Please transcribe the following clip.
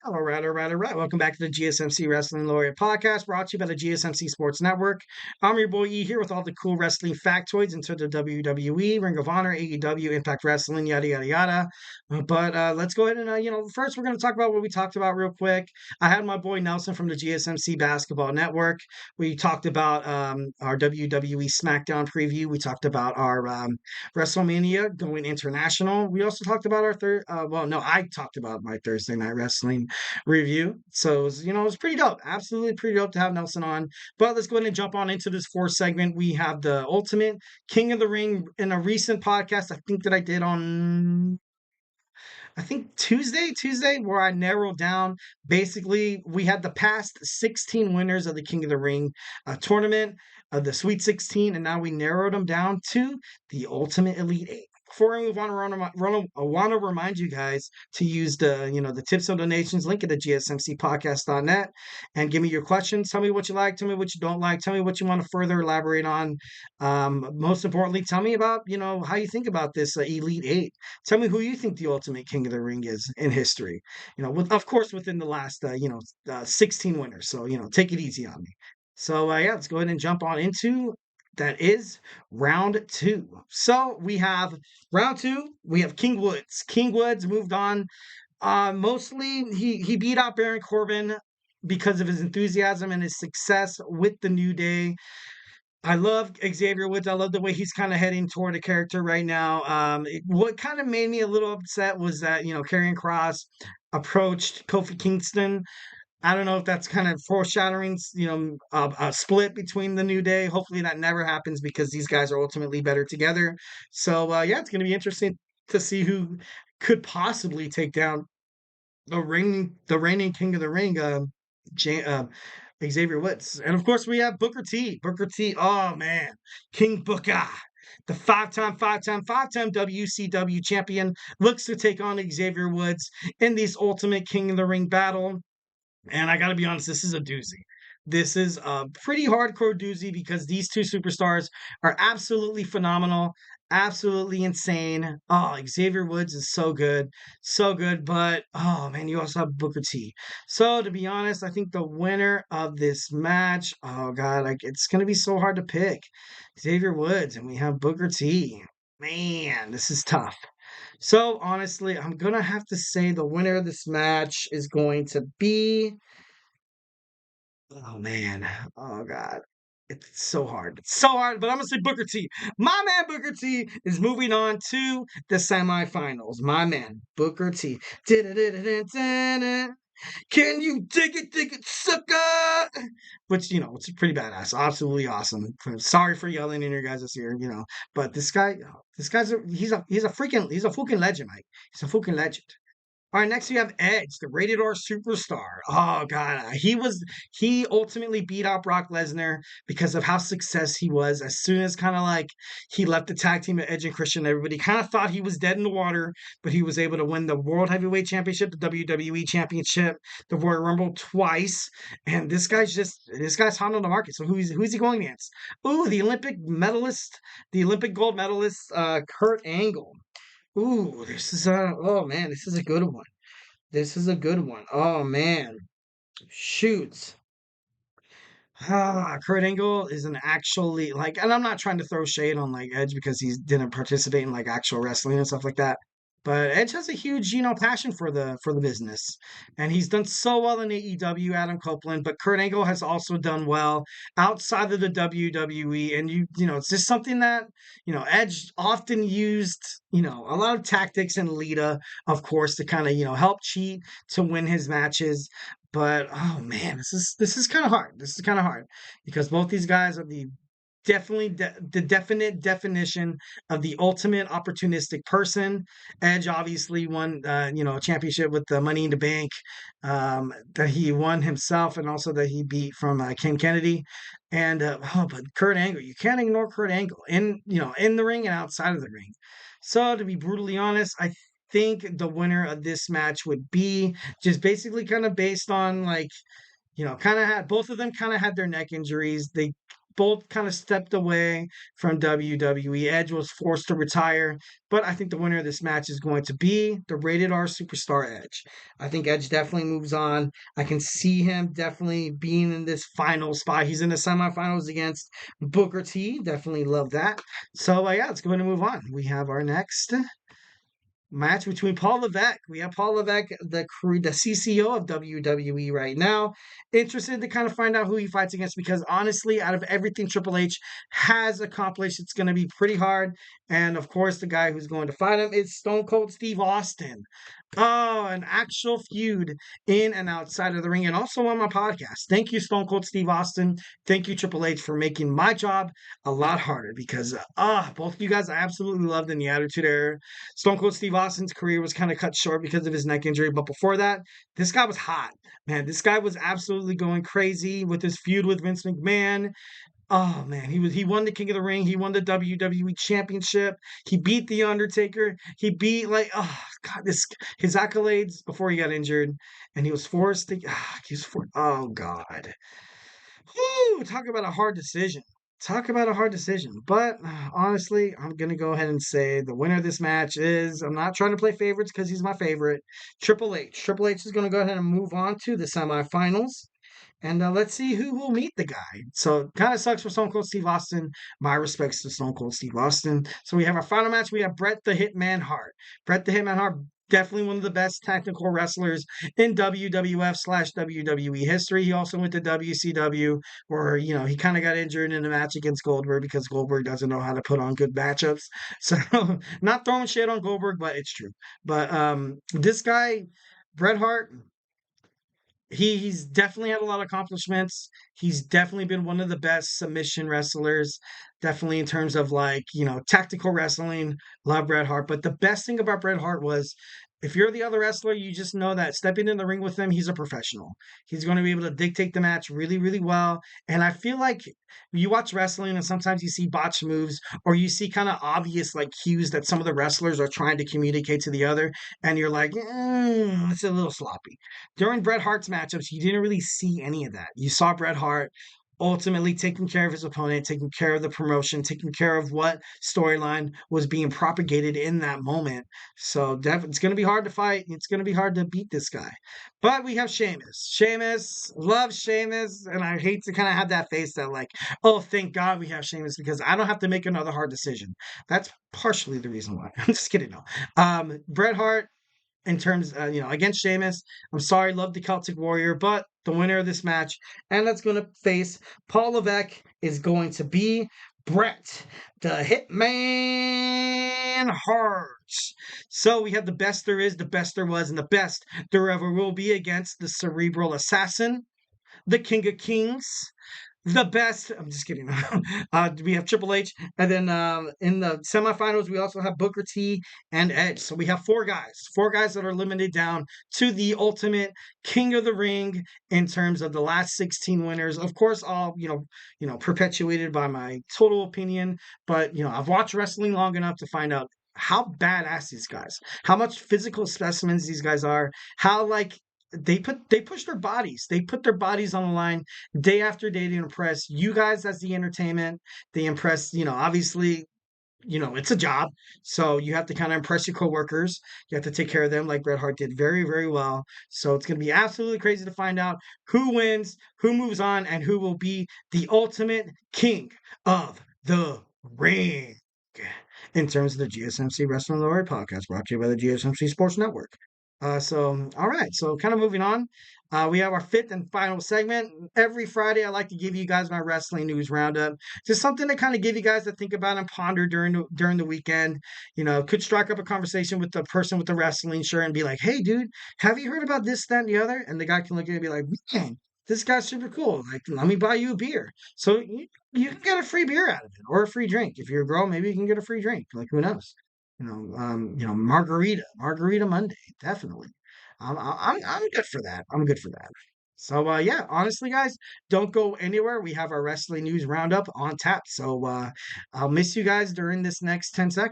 All right. Welcome back to the GSMC Wrestling Laureate Podcast, brought to you by the GSMC Sports Network. I'm your boy E here with all the cool wrestling factoids into the WWE, Ring of Honor, AEW, Impact Wrestling, yada yada yada. But let's go ahead and first we're going to talk about what we talked about real quick. I had my boy Nelson from the GSMC Basketball Network. We talked about our WWE SmackDown preview. We talked about our WrestleMania going international. We also talked about our I talked about my Thursday Night Wrestling review. So, it was pretty dope. Absolutely pretty dope to have Nelson on. But let's go ahead and jump on into this fourth segment. We have the Ultimate King of the Ring in a recent podcast, I think that I did on Tuesday, where I narrowed down. Basically, we had the past 16 winners of the King of the Ring tournament, the Sweet 16, and now we narrowed them down to the Ultimate Elite Eight. Before I move on, I want to remind you guys to use the tips and donations link at the gsmcpodcast.net and give me your questions. Tell me what you like, tell me what you don't like, tell me what you want to further elaborate on. Most importantly, tell me about how you think about this Elite Eight. Tell me who you think the ultimate King of the Ring is in history. Of course, within the last 16 winners. So take it easy on me. So let's go ahead and jump on into that is round two. So we have round two. We have King Woods. King Woods moved on. Mostly he beat out Baron Corbin because of his enthusiasm and his success with the New Day. I love Xavier Woods. I love the way he's kind of heading toward a character right now. What kind of made me a little upset was that Karrion Kross approached Kofi Kingston. I don't know if that's kind of foreshadowing, a split between the New Day. Hopefully that never happens because these guys are ultimately better together. So it's going to be interesting to see who could possibly take down the reigning King of the Ring, Xavier Woods. And of course, we have Booker T. Booker T. Oh man, King Booker, the five-time WCW champion, looks to take on Xavier Woods in this Ultimate King of the Ring battle. And I got to be honest, this is a doozy. This is a pretty hardcore doozy because these two superstars are absolutely phenomenal, absolutely insane. Oh, Xavier Woods is so good, so good. But oh man, you also have Booker T. So to be honest, I think the winner of this match, oh god, it's gonna be so hard to pick. Xavier Woods, and we have Booker T. Man, this is tough. So honestly, I'm gonna have to say the winner of this match is going to be. Oh man, oh god, it's so hard. It's so hard, but I'm gonna say Booker T. My man Booker T is moving on to the semifinals. My man Booker T. Can you dig it, sucker? Which it's pretty badass, absolutely awesome. Sorry for yelling in your guys' ear, but he's a fucking legend, Mike. He's a fucking legend. All right, next we have Edge, the rated R superstar. Oh god, he ultimately beat out Brock Lesnar because of how success he was. As soon as kind of like he left the tag team of Edge and Christian, everybody kind of thought he was dead in the water, but he was able to win the World Heavyweight Championship, the WWE Championship, the Royal Rumble twice, and this guy's hot on the market. So who's he going against? Ooh, the Olympic gold medalist, Kurt Angle. Ooh, oh man, this is a good one. This is a good one. Oh man, shoots. Kurt Angle is an actually and I'm not trying to throw shade on like Edge because he didn't participate in like actual wrestling and stuff like that. But Edge has a huge, passion for the business, and he's done so well in AEW. Adam Copeland, but Kurt Angle has also done well outside of the WWE, and it's just something that Edge often used. A lot of tactics and Lita, of course, to kind of help cheat to win his matches. But oh man, this is kind of hard. This is kind of hard because both these guys are the definite definition of the ultimate opportunistic person. Edge obviously won, a championship with the Money in the Bank that he won himself, and also that he beat from Ken Kennedy. And but Kurt Angle, you can't ignore Kurt Angle in the ring and outside of the ring. So to be brutally honest, I think the winner of this match would be just basically kind of based on kind of had both of them kind of had their neck injuries. both kind of stepped away from WWE. Edge was forced to retire, but I think the winner of this match is going to be the Rated R Superstar Edge. I think Edge definitely moves on. I can see him definitely being in this final spot. He's in the semifinals against Booker T. Definitely love that. So, yeah, let's go ahead and move on. We have our next match between Paul Levesque. We have Paul Levesque, the CCO of WWE right now. Interested to kind of find out who he fights against because honestly, out of everything Triple H has accomplished, it's going to be pretty hard. And of course, the guy who's going to fight him is Stone Cold Steve Austin. Oh, an actual feud in and outside of the ring and also on my podcast. Thank you, Stone Cold Steve Austin. Thank you, Triple H, for making my job a lot harder because, both of you guys I absolutely loved in the Attitude Era. Stone Cold Steve Austin's career was kind of cut short because of his neck injury, but before that, this guy was hot. Man, this guy was absolutely going crazy with his feud with Vince McMahon. Oh man, he won the King of the Ring. He won the WWE Championship. He beat the Undertaker. He beat his accolades before he got injured, and he was forced to. Oh god, whoo! Talk about a hard decision. Talk about a hard decision. But honestly, I'm gonna go ahead and say the winner of this match is. I'm not trying to play favorites because he's my favorite. Triple H. Triple H is gonna go ahead and move on to the semifinals. And let's see who will meet the guy. So kind of sucks for Stone Cold Steve Austin. My respects to Stone Cold Steve Austin. So we have our final match. We have Bret the Hitman Hart. Bret the Hitman Hart, definitely one of the best technical wrestlers in WWF/WWE history. He also went to WCW where, he kind of got injured in a match against Goldberg because Goldberg doesn't know how to put on good matchups. So not throwing shit on Goldberg, but it's true. But this guy, Bret Hart, he's definitely had a lot of accomplishments. He's definitely been one of the best submission wrestlers, definitely in terms of tactical wrestling. Love Bret Hart. But the best thing about Bret Hart was if you're the other wrestler, you just know that stepping in the ring with him, he's a professional. He's going to be able to dictate the match really, really well. And I feel like you watch wrestling and sometimes you see botched moves or you see kind of obvious cues that some of the wrestlers are trying to communicate to the other. And you're like, it's a little sloppy. During Bret Hart's matchups, you didn't really see any of that. You saw Bret Hart ultimately taking care of his opponent, taking care of the promotion, taking care of what storyline was being propagated in that moment. So it's going to be hard to fight. It's going to be hard to beat this guy. But we have Sheamus. Sheamus, love Sheamus. And I hate to kind of have that face that oh, thank God we have Sheamus because I don't have to make another hard decision. That's partially the reason why. I'm just kidding. No. Bret Hart, in terms, against Sheamus. I'm sorry, love the Celtic Warrior, but the winner of this match, and that's going to face Paul Levesque, is going to be Bret, the Hitman Hart. So we have the best there is, the best there was, and the best there ever will be against the Cerebral Assassin, the King of Kings, the best. I'm just kidding. We have Triple H, and then in the semifinals we also have Booker T and Edge. So we have four guys that are limited down to the ultimate King of the Ring in terms of the last 16 winners. Of course, all perpetuated by my total opinion, but I've watched wrestling long enough to find out how badass these guys, how much physical specimens these guys are, how they push their bodies. They put their bodies on the line day after day to impress you guys as the entertainment. They impress, obviously, it's a job. So you have to kind of impress your coworkers. You have to take care of them like Bret Hart did very, very well. So it's going to be absolutely crazy to find out who wins, who moves on, and who will be the ultimate king of the ring. In terms of the GSMC Wrestling Laureate Podcast, brought to you by the GSMC Sports Network. All right. So kind of moving on. We have our fifth and final segment. Every Friday, I like to give you guys my wrestling news roundup. Just something to kind of give you guys to think about and ponder during the weekend. Could strike up a conversation with the person with the wrestling shirt and be like, hey, dude, have you heard about this, that, and the other? And the guy can look at it and be like, man, this guy's super cool. Let me buy you a beer. So you can get a free beer out of it or a free drink. If you're a girl, maybe you can get a free drink. Who knows? Margarita Monday, definitely. I'm good for that. I'm good for that. So yeah, honestly, guys, don't go anywhere. We have our wrestling news roundup on tap. So I'll miss you guys during this next 10 seconds.